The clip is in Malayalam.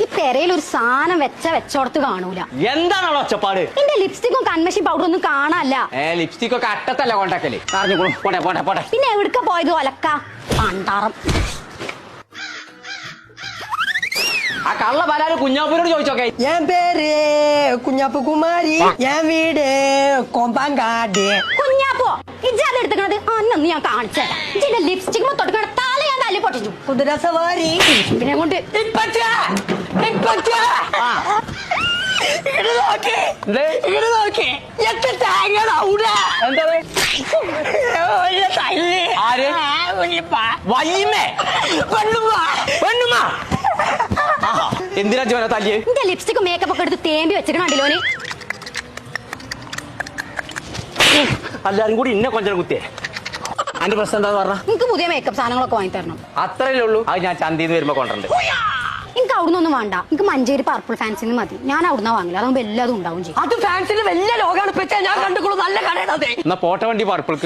ഈ പെരയിൽ ഒരു സാധനം വെച്ചോടത്ത് കാണൂല. എന്താണ് ഒച്ചപ്പാട്? എന്റെ ലിപ്സ്റ്റിക്കും കൺമഷി പൗഡർ ഒന്നും കാണാല്ല. ലിപ്സ്റ്റിക് ഒക്കെ അട്ടത്തല്ല കൊണ്ടാക്കല്. പോട്ടെ പോട്ടെ പോട്ടെ. പിന്നെ എവിടുക്ക പോയത് ഒലക്ക പണ്ടാറം. ആ കള്ള പലാല് കുഞ്ഞാപ്പൂരോട് ചോദിച്ചോക്കെ. എൻ പേര് കുഞ്ഞാപ്പു കുമാരി, ഞാൻ വീട് കൊമ്പാങ്കാട്. കുഞ്ഞാപ്പോ ഇജാതെ എടുത്തത് അന്നൊന്ന് ഞാൻ കാണിച്ചുതരാം. ഇജിന്റെ ലിപ്സ്റ്റിക് തൊട്ടുകണ തല ഞാൻ തല്ലി പൊട്ടിച്ചു. കുതിര സവാരി പിന്നെ കൊണ്ട് എന്തിനാ ജോന തല്ലിയേ? എന്റെ ലിപ്സ്റ്റിക് മേക്കപ്പ് ഒക്കെ എടുത്ത് തേമ്പി വെച്ചിട്ടുണ്ടല്ലോന്. എല്ലാരും കൂടി ഇന്നെ കൊഞ്ചം കുത്തിയേ. അതിന്റെ പ്രശ്നം എന്താന്ന് പറഞ്ഞ? എനിക്ക് പുതിയ മേക്കപ്പ് സാധനങ്ങളൊക്കെ വാങ്ങി തരണം. അത്രയല്ലേ ഉള്ളൂ. അത് ഞാൻ ചന്തീന്ന് വരുമ്പോ കൊണ്ടുണ്ട്. എനിക്ക് അവിടുന്ന് ഒന്നും വേണ്ട. എനിക്ക് മഞ്ചേരി പർപ്പിൾ ഫാൻസിന്ന് മതി. ഞാൻ അവിടുന്ന് വാങ്ങില്ല. അതാകുമ്പോ എല്ലാതും ഉണ്ടാവും ചെയ്യും. അത് ഫാൻസിന് വലിയ ലോകാണ്. ഞാൻ കണ്ടുകൊള്ളു. നല്ല കടയാണ്. എന്നാ പോട്ട വണ്ടി പർപ്പിൾക്ക്.